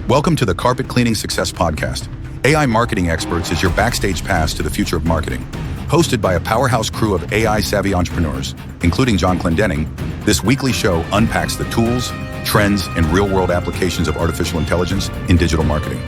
Welcome to the Carpet Cleaning Success Podcast. AI Marketing Experts is your backstage pass to the future of marketing. Hosted by a powerhouse crew of AI-savvy entrepreneurs, including John Clendenning, this weekly show unpacks the tools, trends, and real-world applications of artificial intelligence in digital marketing.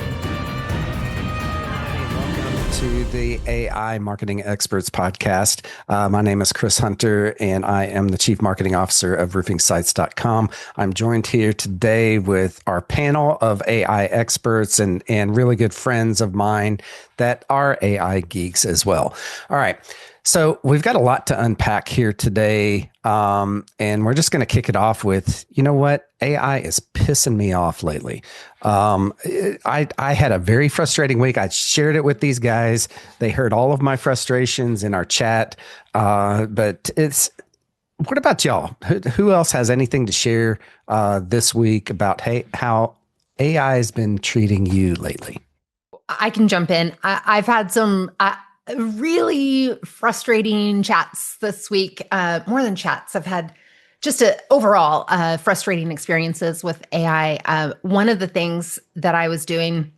To the AI Marketing Experts Podcast. My name is Chris Hunter, and I am the Chief Marketing Officer of roofingsites.com. I'm joined here today with our panel of AI experts and really good friends of mine that are AI geeks as well. All right. So we've got a lot to unpack here today, and we're just going to kick it off with, you know what? AI is pissing me off lately. I had a very frustrating week. I shared it with these guys. They heard all of my frustrations in our chat, but what about y'all? Who else has anything to share this week about how AI has been treating you lately? I can jump in. I've had some really frustrating chats this week. More than chats, I've had just overall frustrating experiences with AI. One of the things that I was doing,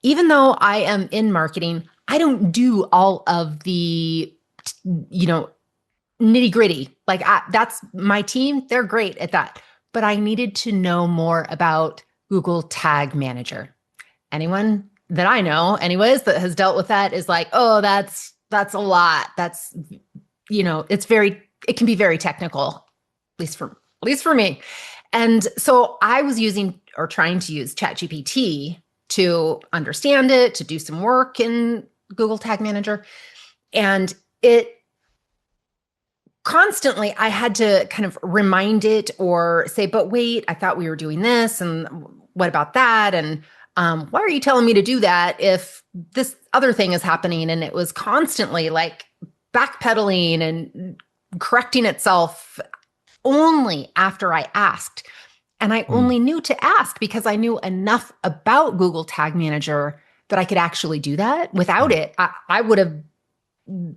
even though I am in marketing, I don't do all of the, nitty gritty. That's my team. They're great at that. But I needed to know more about Google Tag Manager. Anyone that I know anyways that has dealt with that is like, oh, that's a lot. That's, it can be very technical, at least for me. And so I was trying to use ChatGPT to understand it, to do some work in Google Tag Manager. And it constantly, I had to kind of remind it or say, but wait, I thought we were doing this. And what about that? And why are you telling me to do that if this other thing is happening? And it was constantly like backpedaling and correcting itself only after I asked. And I only knew to ask because I knew enough about Google Tag Manager that I could actually do that. Without it, I would have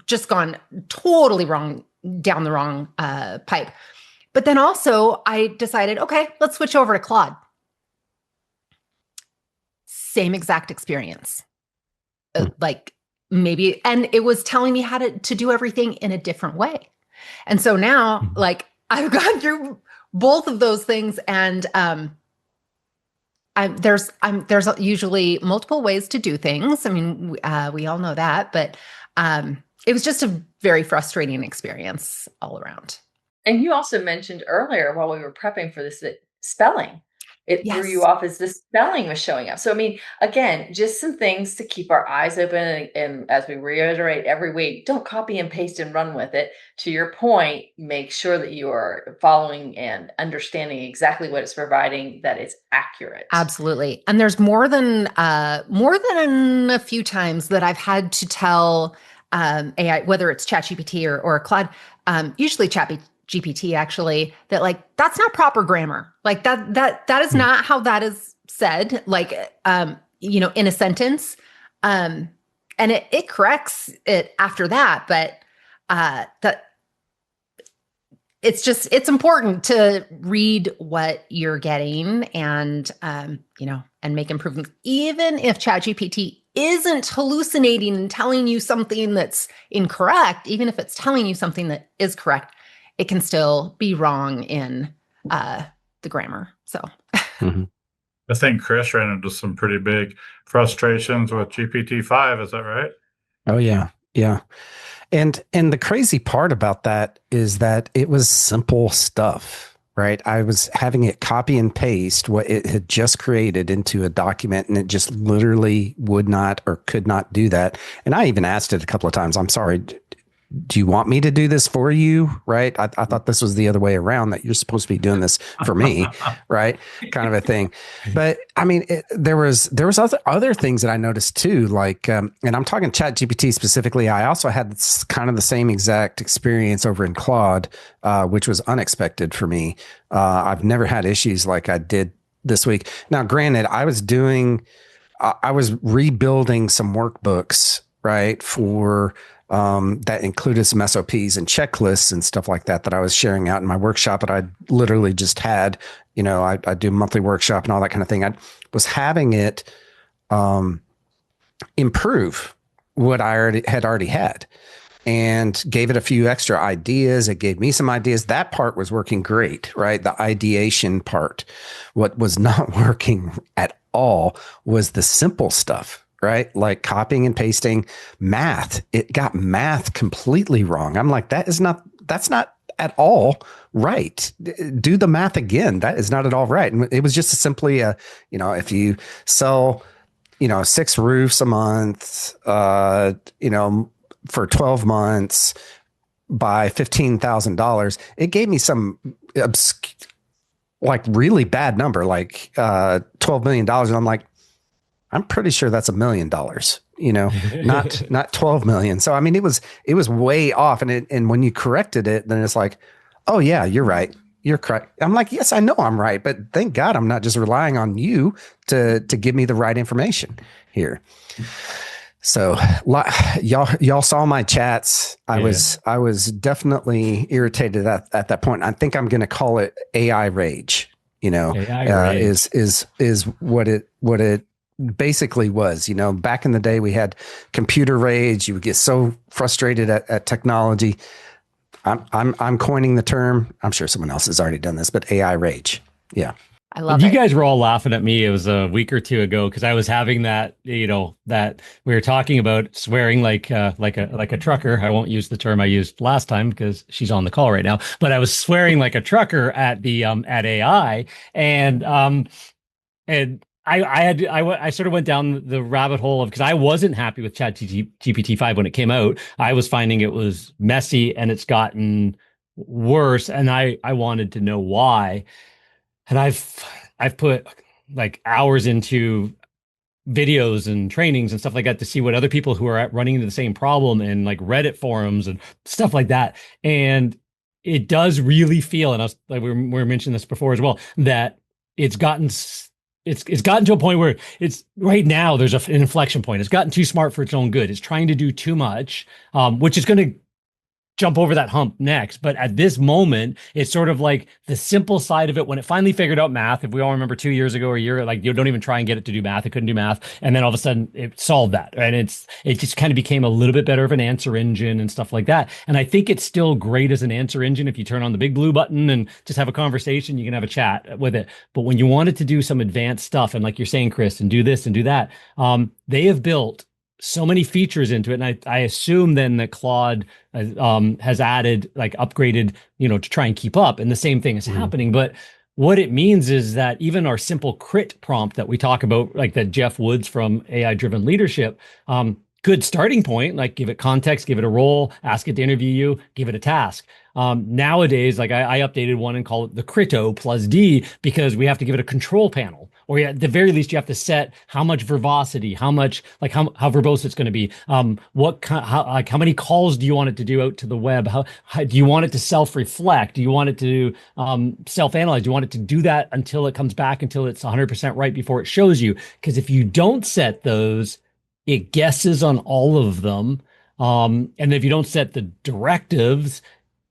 just gone totally down the wrong pipe. But then also I decided, okay, let's switch over to Claude. Same exact experience. Like maybe, and it was telling me how to do everything in a different way. And so now, like, I've gone through both of those things, and there's usually multiple ways to do things. I mean, we all know that, but it was just a very frustrating experience all around. And you also mentioned earlier while we were prepping for this that spelling. It Yes. threw you off as the spelling was showing up. So, I mean, again, just some things to keep our eyes open. And as we reiterate every week, don't copy and paste and run with it. To your point, make sure that you are following and understanding exactly what it's providing, that it's accurate. Absolutely. And there's more than a few times that I've had to tell AI, whether it's ChatGPT or Claude, usually ChatGPT actually, that like, that's not proper grammar. Like that is not how that is said, like, in a sentence. And it corrects it after that, but that it's important to read what you're getting and make improvements. Even if ChatGPT isn't hallucinating and telling you something that's incorrect, even if it's telling you something that is correct, it can still be wrong in the grammar. So I think Chris ran into some pretty big frustrations with GPT-5. Is that right? Oh, yeah. Yeah. And the crazy part about that is that it was simple stuff, right? I was having it copy and paste what it had just created into a document, and it just literally would not or could not do that. And I even asked it a couple of times, I'm sorry, do you want me to do this for you? Right. I thought this was the other way around, that you're supposed to be doing this for me. Right. Kind of a thing. But I mean, there was other things that I noticed too, like, and I'm talking ChatGPT specifically. I also had kind of the same exact experience over in Claude, which was unexpected for me. I've never had issues like I did this week. Now, granted, I was rebuilding some workbooks, right, for that included some SOPs and checklists and stuff like that I was sharing out in my workshop that I literally just had. I do monthly workshop and all that kind of thing. I was having it improve what I already had, and gave it a few extra ideas. It gave me some ideas. That part was working great, right? The ideation part. What was not working at all was the simple stuff, right? Like copying and pasting math. It got math completely wrong. I'm like, that's not at all right. Do the math again. That is not at all right. And it was just simply if you sell, 6 roofs a month, for 12 months by $15,000, it gave me some really bad number, like $12 million. And I'm like, I'm pretty sure that's $1 million, not 12 million. So, I mean, it was way off. And when you corrected it, then it's like, oh yeah, you're right. You're correct. I'm like, yes, I know I'm right, but thank God I'm not just relying on you to give me the right information here. So y'all saw my chats. I was definitely irritated at that point. I think I'm going to call it AI rage. AI rage. Is what it basically was. Back in the day we had computer rage. You would get so frustrated at technology. I'm coining the term. I'm sure someone else has already done this, but AI rage. Yeah. I love you guys were all laughing at me. It was a week or two ago because I was having that, that we were talking about swearing like a trucker. I won't use the term I used last time because she's on the call right now. But I was swearing like a trucker at the at AI, and I sort of went down the rabbit hole of, because I wasn't happy with ChatGPT 5 when it came out. I was finding it was messy and it's gotten worse, and I wanted to know why. And I've put like hours into videos and trainings and stuff like that to see what other people who are running into the same problem and like Reddit forums and stuff like that. And it does really feel, and we were mentioning this before as well, that it's gotten to a point where it's right now there's an inflection point. It's gotten too smart for its own good. It's trying to do too much, which is going to jump over that hump next. But at this moment, it's sort of like the simple side of it. When it finally figured out math, if we all remember 2 years ago or a year, like you don't even try and get it to do math. It couldn't do math. And then all of a sudden it solved that. And it just kind of became a little bit better of an answer engine and stuff like that. And I think it's still great as an answer engine. If you turn on the big blue button and just have a conversation, you can have a chat with it. But when you want it to do some advanced stuff, and like you're saying, Chris, and do this and do that, they have built so many features into it. And I assume then that Claude has added, like upgraded, to try and keep up. And the same thing is happening. But what it means is that even our simple crit prompt that we talk about, like that Jeff Woods from AI Driven Leadership, good starting point, like give it context, give it a role, ask it to interview you, give it a task. Nowadays, like I updated one and call it the Crito plus D, because we have to give it a control panel. Or at the very least, you have to set how much verbosity, how much, like how verbose it's going to be. How many calls do you want it to do out to the web? How do you want it to self-reflect? Do you want it to self-analyze? Do you want it to do that until it comes back, until it's 100% right before it shows you? Because if you don't set those, it guesses on all of them. And if you don't set the directives,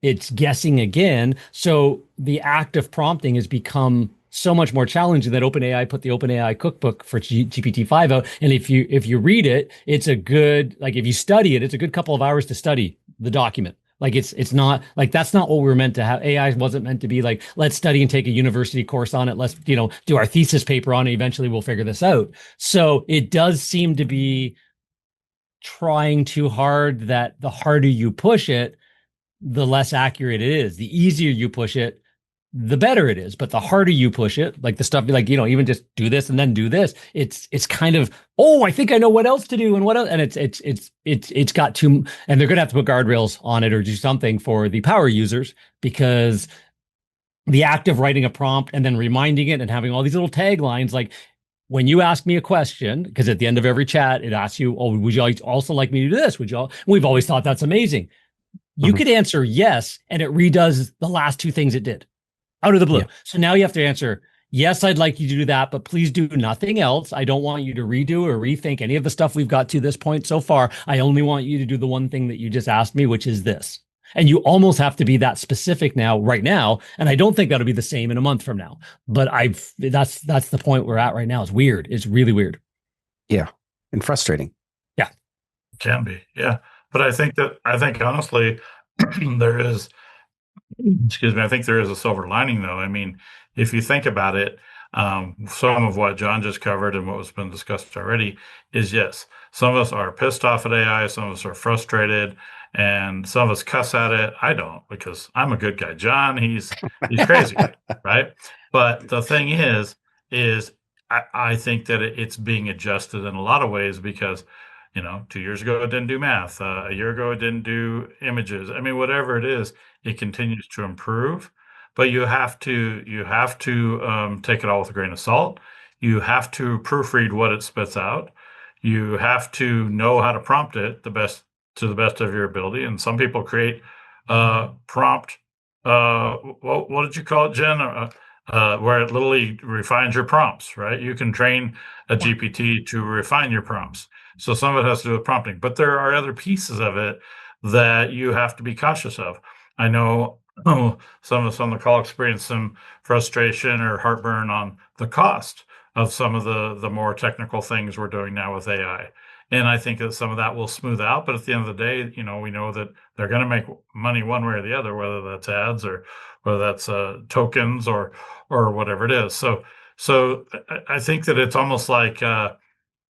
it's guessing again. So the act of prompting has become so much more challenging that OpenAI put the OpenAI cookbook for GPT-5 out. And if you read it, it's a good, like if you study it, it's a good couple of hours to study the document. Like it's not like, that's not what we were meant to have. AI wasn't meant to be like, let's study and take a university course on it. Let's, do our thesis paper on it. Eventually we'll figure this out. So it does seem to be trying too hard, that the harder you push it, the less accurate it is. The easier you push it, the better it is. But the harder you push it, like the stuff, like, even just do this and then do this, it's kind of, oh, I think I know what else to do and what else. And it's got too, and they're going to have to put guardrails on it or do something for the power users, because the act of writing a prompt and then reminding it and having all these little taglines, like when you ask me a question, because at the end of every chat, it asks you, oh, would you also like me to do this? We've always thought that's amazing. You could answer yes, and it redoes the last two things it did out of the blue. Yeah. So now you have to answer yes, I'd like you to do that, but please do nothing else. I don't want you to redo or rethink any of the stuff we've got to this point so far. I only want you to do the one thing that you just asked me, which is this. And you almost have to be that specific now, right now. And I don't think that'll be the same in a month from now. But that's the point we're at right now. It's weird. It's really weird. Yeah. And frustrating. Yeah. It can be. Yeah. But I think honestly, there is, excuse me, I think there is a silver lining though. I mean, if you think about it, some of what John just covered and what was been discussed already is yes, some of us are pissed off at AI, some of us are frustrated, and some of us cuss at it. I don't, because I'm a good guy. John, he's crazy, right? But the thing is I think that it's being adjusted in a lot of ways because 2 years ago it didn't do math, a year ago it didn't do images. I mean, whatever it is, it continues to improve. But you have to take it all with a grain of salt. You have to proofread what it spits out. You have to know how to prompt it to the best of your ability. And some people create prompt. What did you call it, Jen? Where it literally refines your prompts, right? You can train a GPT to refine your prompts. So some of it has to do with prompting, but there are other pieces of it that you have to be cautious of. I know some of us on the call experience some frustration or heartburn on the cost of some of the more technical things we're doing now with AI. And I think that some of that will smooth out. But at the end of the day, we know that they're going to make money one way or the other, whether that's ads or whether that's tokens or whatever it is. So I think that it's almost like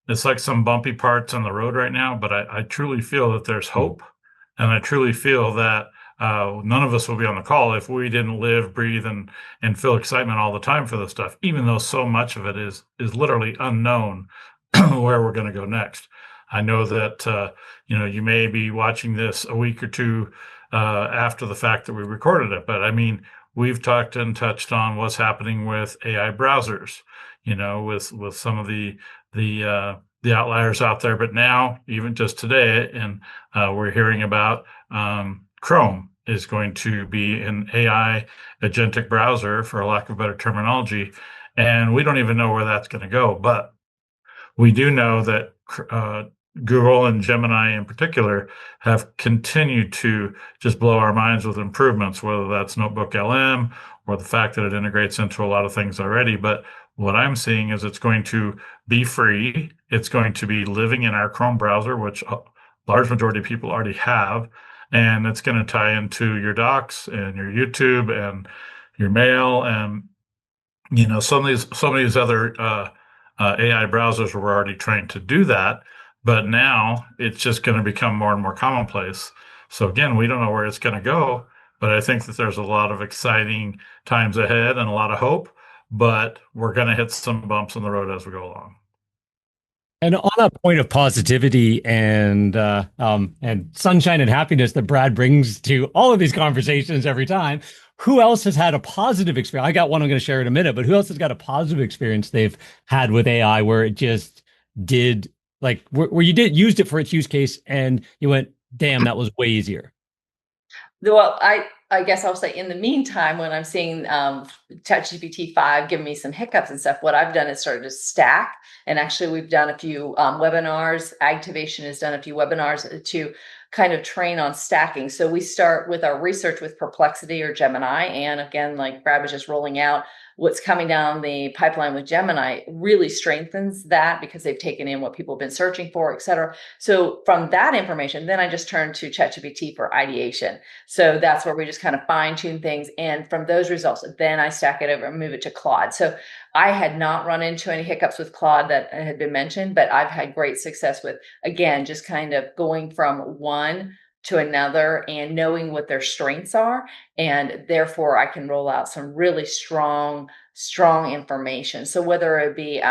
it's like some bumpy parts on the road right now. But I truly feel that there's hope, and I truly feel that none of us will be on the call if we didn't live, breathe, and feel excitement all the time for this stuff, even though so much of it is literally unknown where we're going to go next. I know that you may be watching this a week or two after the fact that we recorded it, but I mean, we've talked and touched on what's happening with AI browsers, with some of the outliers out there. But now, even just today, and we're hearing about Chrome is going to be an AI agentic browser, for a lack of better terminology, and we don't even know where that's going to go. But we do know that Google and Gemini in particular have continued to just blow our minds with improvements, whether that's Notebook LM or the fact that it integrates into a lot of things already. But what I'm seeing is it's going to be free. It's going to be living in our Chrome browser, which a large majority of people already have. And it's going to tie into your docs and your YouTube and your mail. And, some of these other AI browsers were already trained to do that. But now it's just going to become more and more commonplace. So again, we don't know where it's going to go, but I think that there's a lot of exciting times ahead and a lot of hope, but we're going to hit some bumps in the road as we go along. And on a point of positivity and sunshine and happiness that Brad brings to all of these conversations every time, who else has had a positive experience? I got one I'm going to share in a minute, but who else has got a positive experience they've had with AI where it just did, like, where you used it for its use case and you went, damn, that was way easier? Well, I guess I'll say in the meantime, when I'm seeing ChatGPT 5 giving me some hiccups and stuff, what I've done is started to stack. And actually, we've done a few webinars. Activation has done a few webinars to kind of train on stacking. So we start with our research with Perplexity or Gemini. And again, like Brad was just rolling out, what's coming down the pipeline with Gemini really strengthens that because they've taken in what people have been searching for, et cetera. So from that information, then I just turn to ChatGPT for ideation. So that's where we just kind of fine tune things. And from those results, then I stack it over and move it to Claude. So I had not run into any hiccups with Claude that had been mentioned, but I've had great success with, again, just kind of going from one to another and knowing what their strengths are. And therefore I can roll out some really strong information. So whether it be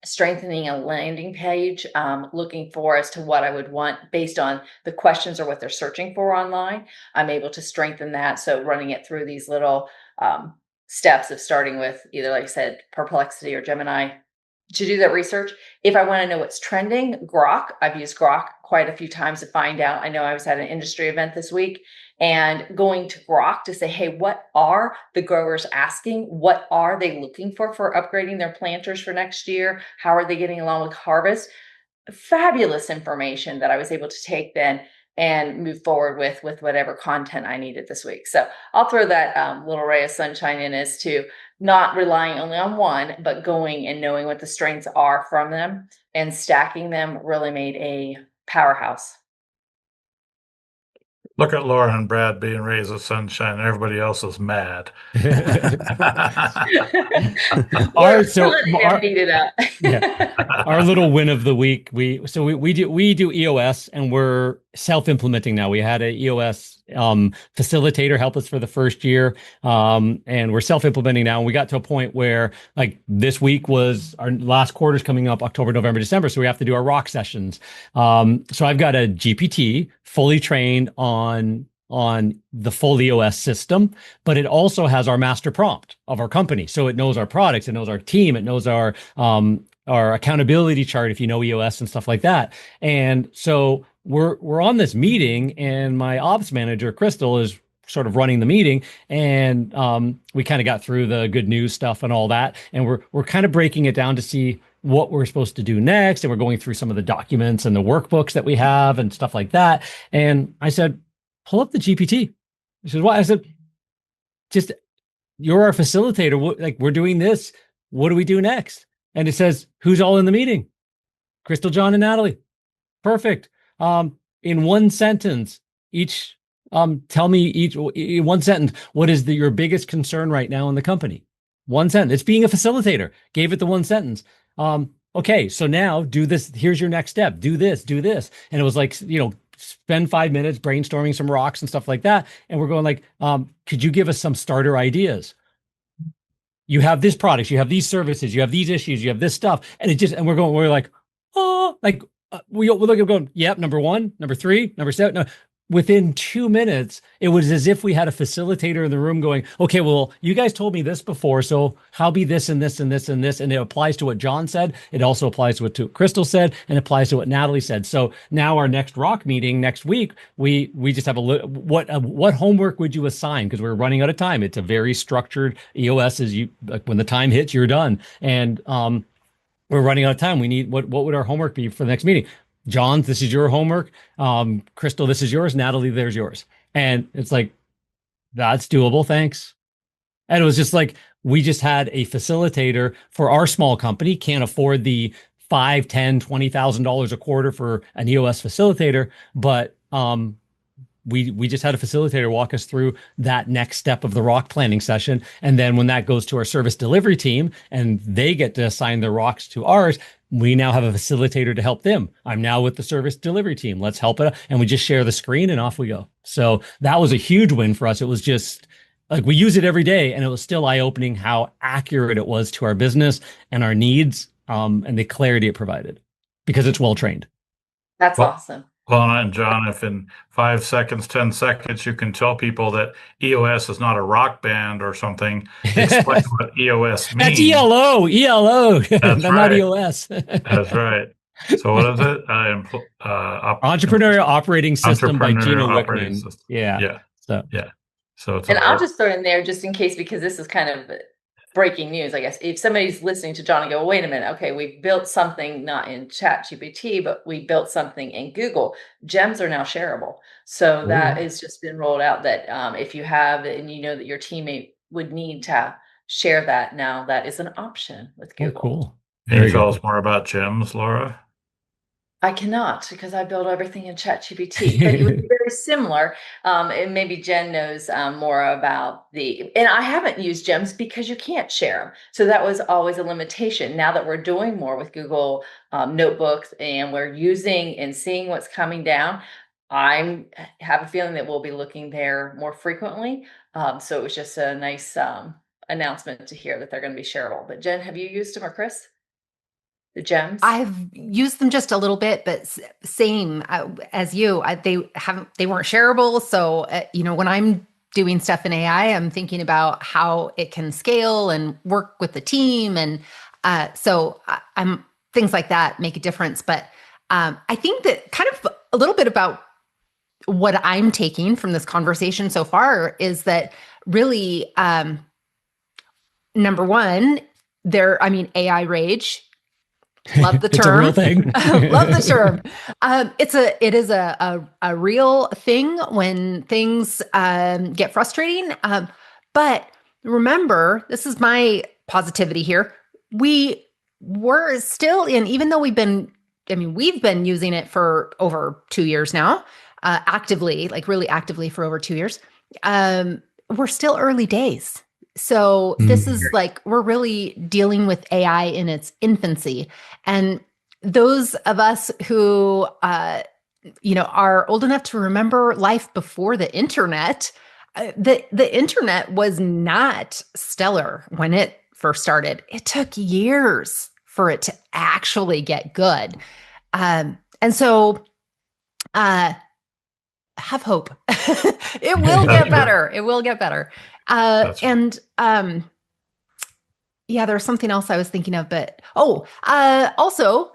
strengthening a landing page, looking for as to what I would want based on the questions or what they're searching for online, I'm able to strengthen that. So running it through these little steps of starting with either, like I said, Perplexity or Gemini, to do that research. If I want to know what's trending, Grok, I've used Grok quite a few times to find out. I know I was at an industry event this week and going to Grok to say, hey, what are the growers asking? What are they looking for upgrading their planters for next year? How are they getting along with harvest? Fabulous information that I was able to take then and move forward with whatever content I needed this week. So I'll throw that little ray of sunshine in as to not relying only on one, but going and knowing what the strengths are from them and stacking them really made a powerhouse. Look at Laura and Brad being rays of sunshine. Everybody else is mad. Beat it up. Yeah. Our little win of the week. We do EOS, and we're self-implementing now. We had a EOS facilitator help us for the first year, and we're self-implementing now. And we got to a point where, like, this week was our last quarter's coming up, October, November, December. So we have to do our rock sessions. So I've got a GPT fully trained on the full EOS system, but it also has our master prompt of our company. So it knows our products, it knows our team, it knows our accountability chart, if you know EOS and stuff like that. And so we're on this meeting, and my ops manager, Crystal, is sort of running the meeting, and we kind of got through the good news stuff and all that, and we're kind of breaking it down to see what we're supposed to do next, and we're going through some of the documents and the workbooks that we have and stuff like that. And I said, pull up the GPT. She said, what? I said, just, you're our facilitator. We're doing this. What do we do next? And it says, who's all in the meeting? Crystal, John, and Natalie. Perfect. In one sentence, each, tell me in one sentence, what is your biggest concern right now in the company? One sentence. It's being a facilitator. Gave it the one sentence. Okay, so now do this. Here's your next step. Do this, do this. And it was like, spend 5 minutes brainstorming some rocks and stuff like that. And we're going like, could you give us some starter ideas? You have this products, you have these services, you have these issues, you have this stuff. And we're like, oh, like, we look at going, yep, number 1, number 3, number 7. No. Within 2 minutes, it was as if we had a facilitator in the room going, okay, well, you guys told me this before, so how be this and this and this and this? And it applies to what John said. It also applies to what Crystal said, and applies to what Natalie said. So now our next rock meeting next week, we just have what homework would you assign? Because we're running out of time. It's a very structured EOS. When the time hits, you're done. And we're running out of time. We need, what would our homework be for the next meeting? John, this is your homework. Crystal, this is yours. Natalie, there's yours. And it's like, that's doable. Thanks. And it was just like, we just had a facilitator for our small company, can't afford the $5,000, $10,000, $20,000 a quarter for an EOS facilitator. But we just had a facilitator walk us through that next step of the rock planning session. And then when that goes to our service delivery team and they get to assign their rocks to ours, we now have a facilitator to help them. I'm now with the service delivery team. Let's help it. And we just share the screen and off we go. So that was a huge win for us. It was just like, we use it every day, and it was still eye-opening how accurate it was to our business and our needs, and the clarity it provided, because it's well-trained. That's awesome. Well, and John, if in 5 seconds, 10 seconds, you can tell people that EOS is not a rock band or something, explain what EOS means. That's ELO. That's right. Not EOS. That's right. So what is it? Entrepreneurial Operating System by Gino Wickman. Yeah. So it's I'll just throw in there just in case, because this is kind of breaking news, I guess. If somebody's listening to John and go, wait a minute, okay, we built something not in ChatGPT, but we built something in Google. Gems are now shareable. So that has just been rolled out, that if you have, and you know that your teammate would need to share that now, that is an option with Google. Oh, cool. Can you tell us more about Gems, Laura? I cannot, because I build everything in ChatGPT, but it would be very similar. And maybe Jen knows more about and I haven't used Gems because you can't share them. So that was always a limitation. Now that we're doing more with Google Notebooks, and we're using and seeing what's coming down, I have a feeling that we'll be looking there more frequently. So it was just a nice announcement to hear that they're going to be shareable. But Jen, have you used them, or Chris? The Gems? I've used them just a little bit, but same as you. They weren't shareable. So, when I'm doing stuff in AI, I'm thinking about how it can scale and work with the team. And I'm things like that make a difference. But I think that kind of a little bit about what I'm taking from this conversation so far is that really, number one, AI rage. Love the term. It's a real thing. Love the term. It is a real thing when things get frustrating. But remember, this is my positivity here. We're still in, even though we've been using it for over 2 years now, actively, like really actively for over 2 years. We're still early days. So this is like, we're really dealing with AI in its infancy. And those of us who, are old enough to remember life before the internet, the internet was not stellar when it first started. It took years for it to actually get good. And so, have hope. It will get better. It will get better. There's something else I was thinking of, but also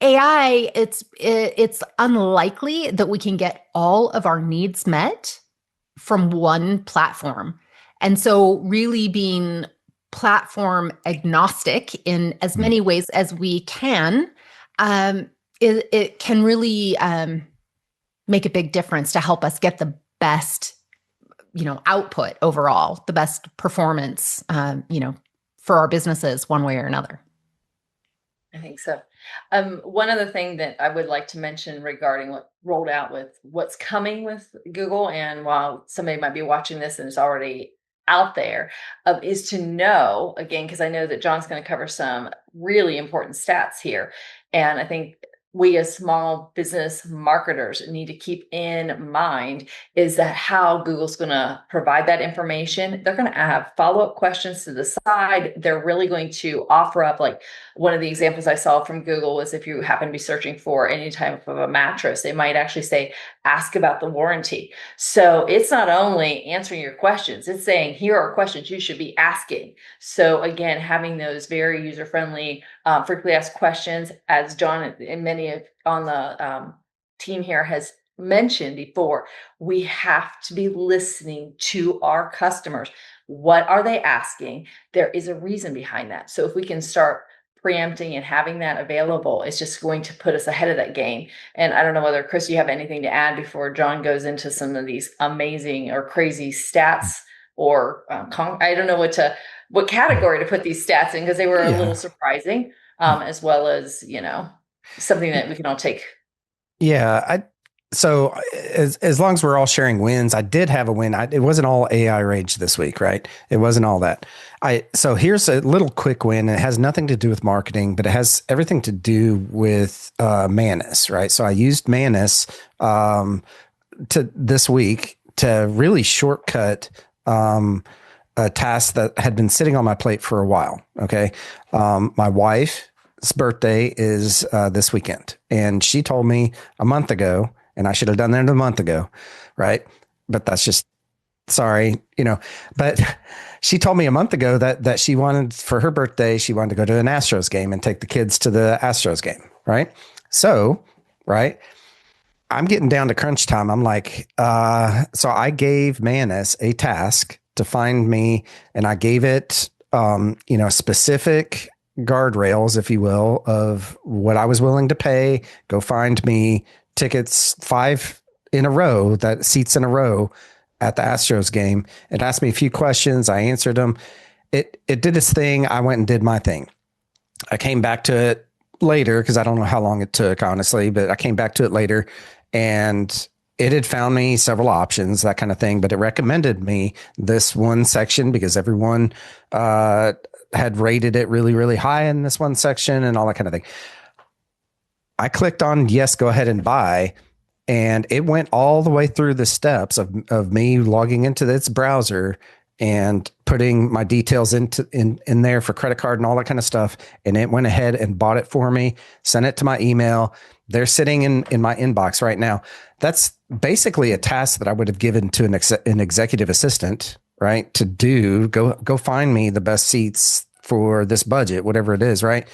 AI, it's unlikely that we can get all of our needs met from one platform. And so really being platform agnostic in as many ways as we can, it can really make a big difference to help us get the best, output overall, the best performance, for our businesses one way or another. I think so. One other thing that I would like to mention regarding what rolled out with what's coming with Google, and while somebody might be watching this and it's already out there, is to know, again, because I know that John's going to cover some really important stats here. And I think we as small business marketers need to keep in mind is that how Google's going to provide that information. They're going to have follow-up questions to the side. They're really going to offer up, like one of the examples I saw from Google was if you happen to be searching for any type of a mattress, it might actually say, ask about the warranty. So it's not only answering your questions, it's saying, here are questions you should be asking. So again, having those very user-friendly, frequently asked questions, as John and many of on the team here has mentioned before, we have to be listening to our customers. What are they asking? There is a reason behind that. So if we can start preempting and having that available, it's just going to put us ahead of that game. And I don't know whether, Chris, you have anything to add before John goes into some of these amazing or crazy stats, or I don't know what category to put these stats in, because they were a little surprising, as well as, something that we can all take. So as long as we're all sharing wins, I did have a win. It wasn't all AI rage this week, right? It wasn't all that. So here's a little quick win. It has nothing to do with marketing, but it has everything to do with Manus, right? So I used Manus to this week to really shortcut a task that had been sitting on my plate for a while. Okay, my wife's birthday is this weekend, and she told me a month ago. And I should have done that a month ago, right? But that's just, sorry, But she told me a month ago that she wanted, for her birthday, she wanted to go to an Astros game and take the kids to the Astros game, right? So, right, I'm getting down to crunch time. I'm like, so I gave Manus a task to find me, and I gave it, specific guardrails, if you will, of what I was willing to pay. Go find me tickets 5 in a row, that seats in a row at the Astros game. It asked me a few questions. I answered them. It did its thing. I went and did my thing. I came back to it later because I don't know how long it took, honestly, but I came back to it later, and it had found me several options, that kind of thing, but it recommended me this one section because everyone had rated it really, really high in this one section and all that kind of thing. I clicked on yes, go ahead and buy, and it went all the way through the steps of me logging into its browser and putting my details in there for credit card and all that kind of stuff. And it went ahead and bought it for me, sent it to my email. They're sitting in my inbox right now. That's basically a task that I would have given to an executive assistant, right? To do, go find me the best seats for this budget, whatever it is, right?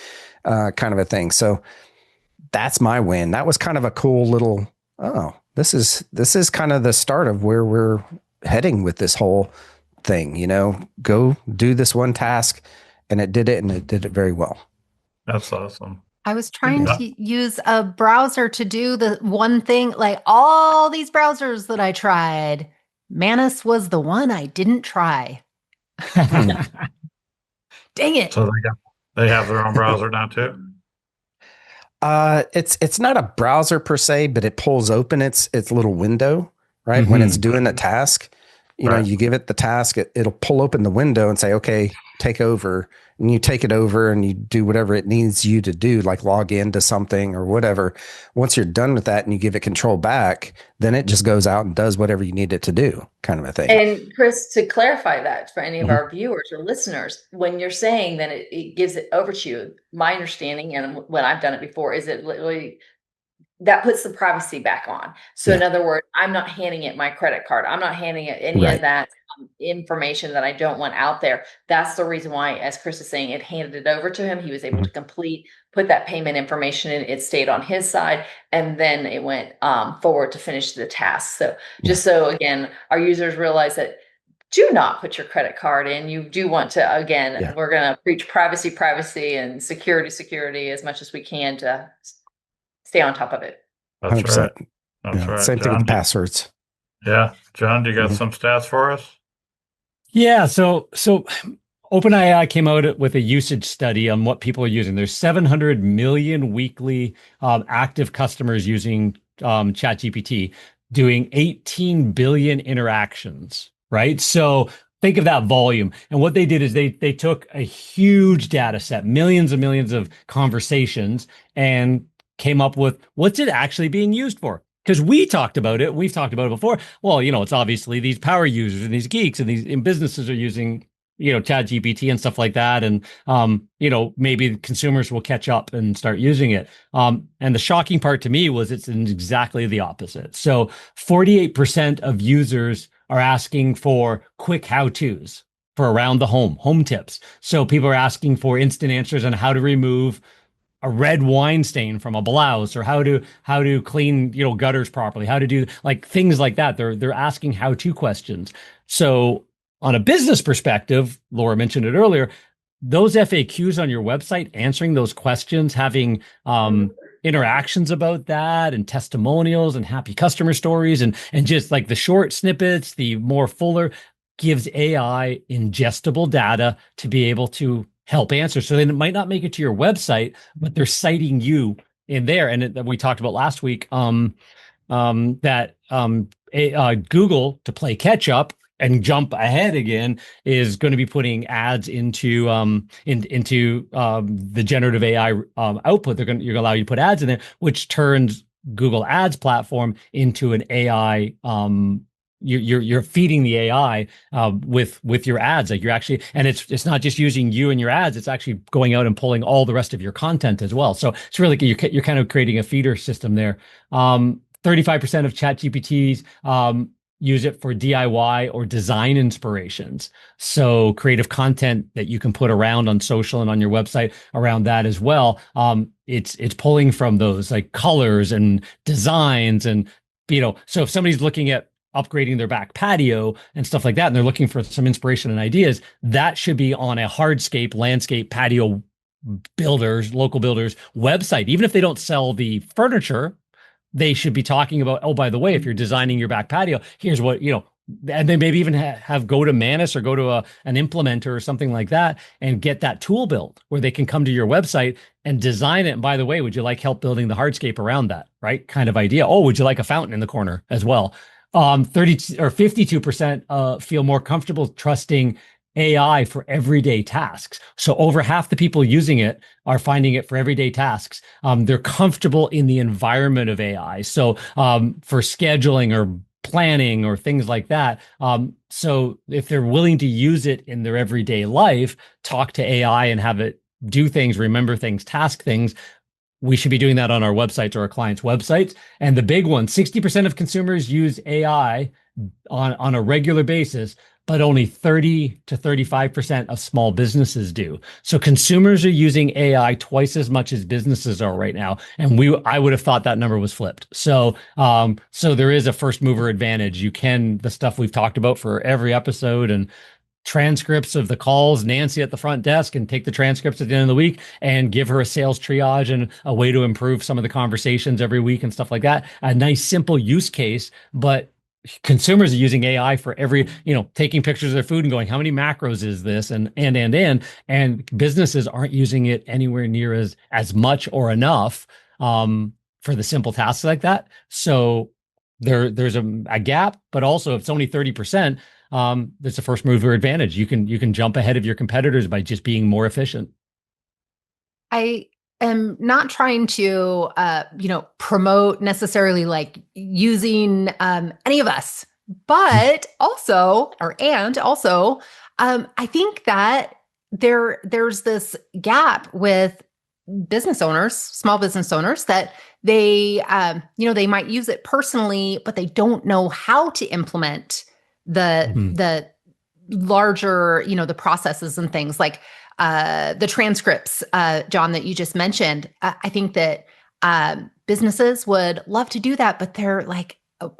Kind of a thing. So that's my win. That was kind of a cool little, oh, this is kind of the start of where we're heading with this whole thing, go do this one task, and it did it very well. That's awesome. I was trying to use a browser to do the one thing, like all these browsers that I tried. Manus was the one I didn't try. Dang it. So they have their own browser now too? It's not a browser per se, but it pulls open its little window, right? When it's doing a task, you give it the task, it'll pull open the window and say, okay, take over. And you take it over and you do whatever it needs you to do, like log into something or whatever. Once you're done with that and you give it control back, then it just goes out and does whatever you need it to do, kind of a thing. And Chris, to clarify that for any of our viewers or listeners, when you're saying that it gives it over to you, my understanding, and when I've done it before, is it literally that puts the privacy back on. So in other words, I'm not handing it my credit card. I'm not handing it any of that information that I don't want out there. That's the reason why, as Chris is saying, it handed it over to him. He was able to put that payment information in. It stayed on his side, and then it went forward to finish the task. So just so, again, our users realize that do not put your credit card in. You do want to, again, we're going to preach privacy, and security as much as we can to stay on top of it. That's 100%. right. That's right. Same thing with passwords. Yeah. John, do you got some stats for us? Yeah. So OpenAI came out with a usage study on what people are using. There's 700 million weekly active customers using ChatGPT, doing 18 billion interactions, right? So think of that volume. And what they did is they took a huge data set, millions and millions of conversations, and came up with what's it actually being used for. Because we've talked about it before. Well, it's obviously these power users and these geeks and these businesses are using, ChatGPT and stuff like that. And, maybe consumers will catch up and start using it. And the shocking part to me was it's exactly the opposite. So 48% of users are asking for quick how-tos for around the home tips. So people are asking for instant answers on how to remove a red wine stain from a blouse, or how to clean, gutters properly, how to do like things like that. They're asking how-to questions. So on a business perspective, Laura mentioned it earlier, those FAQs on your website, answering those questions, having interactions about that and testimonials and happy customer stories and just like the short snippets, the more fuller, gives AI ingestible data to be able to help answer. So then it might not make it to your website, but they're citing you in there. And we talked about last week that Google, to play catch up and jump ahead again, is going to be putting ads into the generative AI output. You're going to allow you to put ads in there, which turns Google Ads platform into an AI. You're feeding the AI with your ads. Like you're actually, and it's not just using you and your ads. It's actually going out and pulling all the rest of your content as well. So it's really you're kind of creating a feeder system there. 35% of ChatGPTs use it for DIY or design inspirations. So creative content that you can put around on social and on your website around that as well. It's pulling from those like colors and designs and so if somebody's looking at upgrading their back patio and stuff like that, and they're looking for some inspiration and ideas, that should be on a hardscape, landscape, patio builders, local builders website. Even if they don't sell the furniture, they should be talking about, oh, by the way, if you're designing your back patio, here's what, and they maybe even have go to Manus or go to an implementer or something like that and get that tool built where they can come to your website and design it. And by the way, would you like help building the hardscape around that, right? Kind of idea. Oh, would you like a fountain in the corner as well? 52% feel more comfortable trusting AI for everyday tasks. So over half the people using it are finding it for everyday tasks. They're comfortable in the environment of AI. So for scheduling or planning or things like that. So if they're willing to use it in their everyday life, talk to AI and have it do things, remember things, task things, we should be doing that on our websites or our clients' websites. And the big one, 60% of consumers use AI on a regular basis, but only 30 to 35% of small businesses do. So consumers are using AI twice as much as businesses are right now. And I would have thought that number was flipped. So so there is a first mover advantage. You can, the stuff we've talked about for every episode and transcripts of the calls, Nancy at the front desk, and take the transcripts at the end of the week and give her a sales triage and a way to improve some of the conversations every week and stuff like that. A nice, simple use case, but consumers are using AI for every, taking pictures of their food and going, how many macros is this? And businesses aren't using it anywhere near as much or enough for the simple tasks like that. So there's a gap, but also if it's only 30%, there's a first mover advantage. You can jump ahead of your competitors by just being more efficient. I am not trying to, promote necessarily like using any of us, but also, I think that there's this gap with business owners, small business owners, that they, they might use it personally, but they don't know how to implement the larger, the processes and things like the transcripts, John, that you just mentioned. I think that businesses would love to do that, but they're like, oh,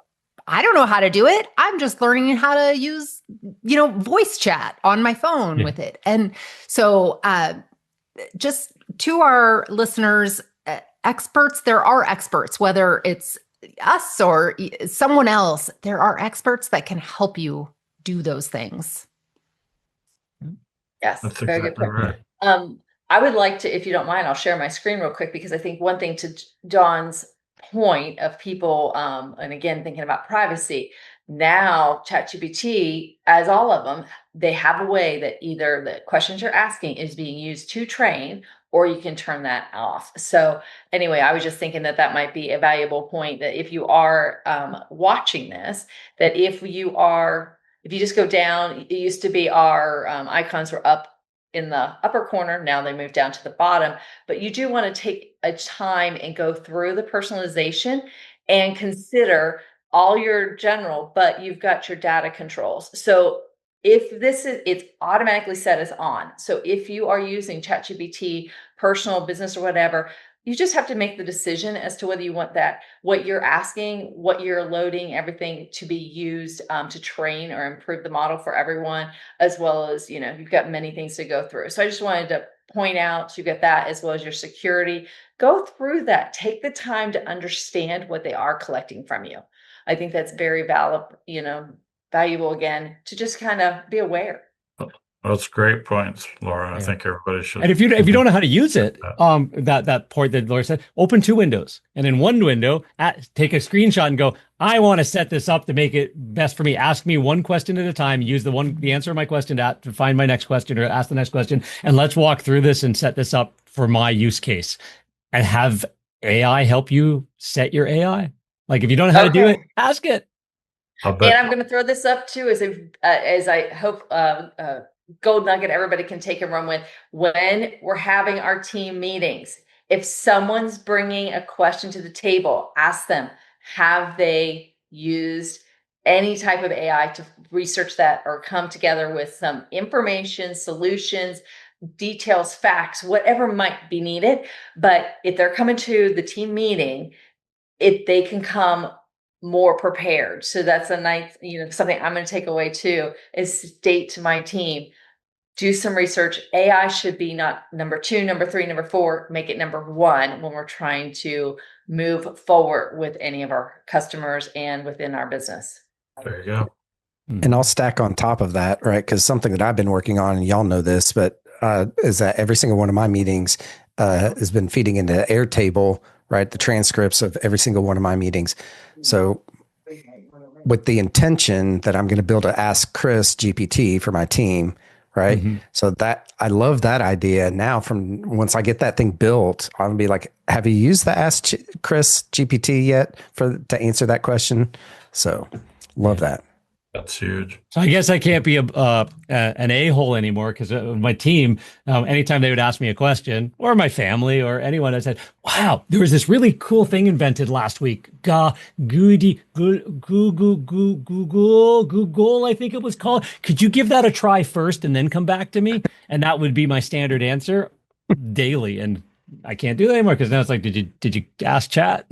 I don't know how to do it. I'm just learning how to use, voice chat on my phone with it. And so just to our listeners, experts, there are experts, whether it's us or someone else, there are experts that can help you do those things. Yes, That's very exactly good point. right. I would like to, if you don't mind, I'll share my screen real quick, because I think one thing to John's point of people, and again, thinking about privacy, now ChatGPT, as all of them, they have a way that either the questions you're asking is being used to train, or you can turn that off. So anyway, I was just thinking that might be a valuable point, that if you are watching this, that if you just go down, it used to be our icons were up in the upper corner. Now they moved down to the bottom, but you do want to take a time and go through the personalization and consider all your general, but you've got your data controls. So if it's automatically set as on. So if you are using ChatGPT, personal, business, or whatever, you just have to make the decision as to whether you want that, what you're asking, what you're loading, everything to be used to train or improve the model for everyone, as well as, you've got many things to go through. So I just wanted to point out, you get that, as well as your security. Go through that. Take the time to understand what they are collecting from you. I think that's very valuable, again, to just kind of be aware. That's great points, Laura. I think everybody should. And if you don't know how to use it, that point that Laura said, open two windows, and in one window, take a screenshot and go, I want to set this up to make it best for me. Ask me one question at a time. Use the answer of my question to find my next question or ask the next question, and let's walk through this and set this up for my use case, and have AI help you set your AI. Like if you don't know how to do it, ask it. And I'm going to throw this up too, as I hope gold nugget everybody can take and run with. When we're having our team meetings, if someone's bringing a question to the table, ask them, have they used any type of AI to research that or come together with some information, solutions, details, facts, whatever might be needed. But if they're coming to the team meeting, if they can come more prepared. So that's a nice, something I'm going to take away too, is state to my team, do some research. AI should be not number 2, number 3, number 4, make it number 1 when we're trying to move forward with any of our customers and within our business. There you go. And I'll stack on top of that, right? Because something that I've been working on, and y'all know this, but is that every single one of my meetings has been feeding into Airtable, right? The transcripts of every single one of my meetings. So with the intention that I'm going to build a Ask Chris GPT for my team, right? Mm-hmm. So that I love that idea. Now, from once I get that thing built, I'll be like, have you used the Ask Chris GPT yet to answer that question? So love that. That's huge. So I guess I can't be an a-hole anymore because my team, anytime they would ask me a question, or my family or anyone, I said, "Wow, there was this really cool thing invented last week. Google, I think it was called. Could you give that a try first and then come back to me?" And that would be my standard answer daily. And I can't do that anymore because now it's like, did you ask chat?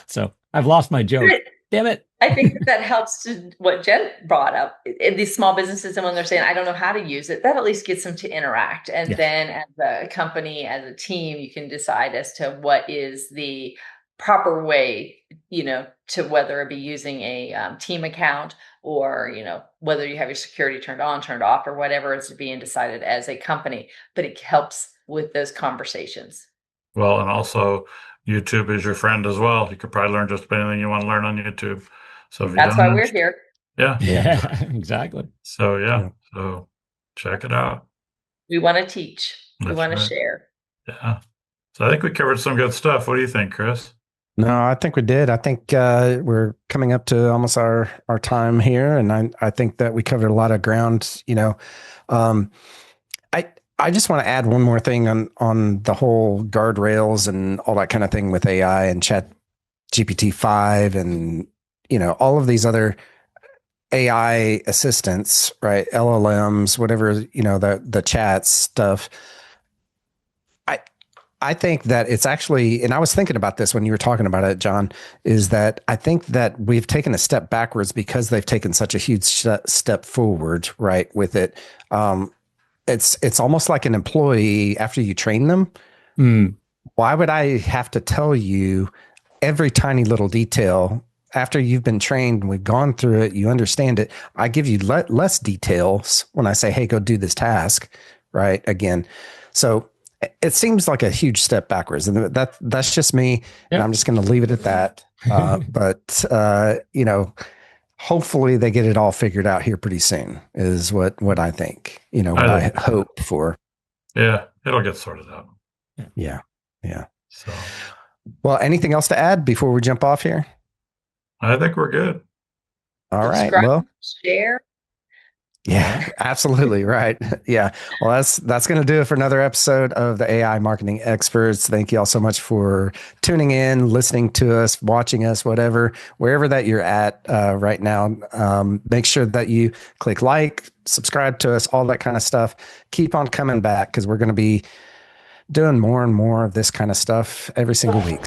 So I've lost my joke. Damn it. I think that helps to what Jen brought up in these small businesses. And when they're saying, I don't know how to use it, that at least gets them to interact. And then as a company, as a team, you can decide as to what is the proper way, to whether it be using a team account or, whether you have your security turned on, turned off, or whatever is being decided as a company. But it helps with those conversations. Well, and also YouTube is your friend as well. You could probably learn just about anything you want to learn on YouTube. So that's why we're here. Yeah. Yeah, exactly. So so check it out. We want to teach. We want to share. Yeah. So I think we covered some good stuff. What do you think, Chris? No, I think we did. I think we're coming up to almost our time here, and I think that we covered a lot of ground. I just want to add one more thing on the whole guardrails and all that kind of thing with AI and ChatGPT 5 and all of these other AI assistants, right? LLMs, whatever, the chat stuff. I think that it's actually, and I was thinking about this when you were talking about it, John, is that I think that we've taken a step backwards because they've taken such a huge step forward, right, with it. It's almost like an employee after you train them. Why would I have to tell you every tiny little detail after you've been trained? We've gone through it. You understand it. I give you less details when I say, hey, go do this task. Right. Again. So it seems like a huge step backwards, and that's just me. And I'm just going to leave it at that. But hopefully they get it all figured out here pretty soon is what I think, what I hope for. Yeah, it'll get sorted out. Yeah. So, well, anything else to add before we jump off here? I think we're good. All right. Subscribe, well, share. Yeah, absolutely. Right. Yeah. Well, that's going to do it for another episode of the AI Marketing Experts. Thank you all so much for tuning in, listening to us, watching us, wherever that you're at right now. Make sure that you click like, subscribe to us, all that kind of stuff. Keep on coming back because we're going to be doing more and more of this kind of stuff every single week.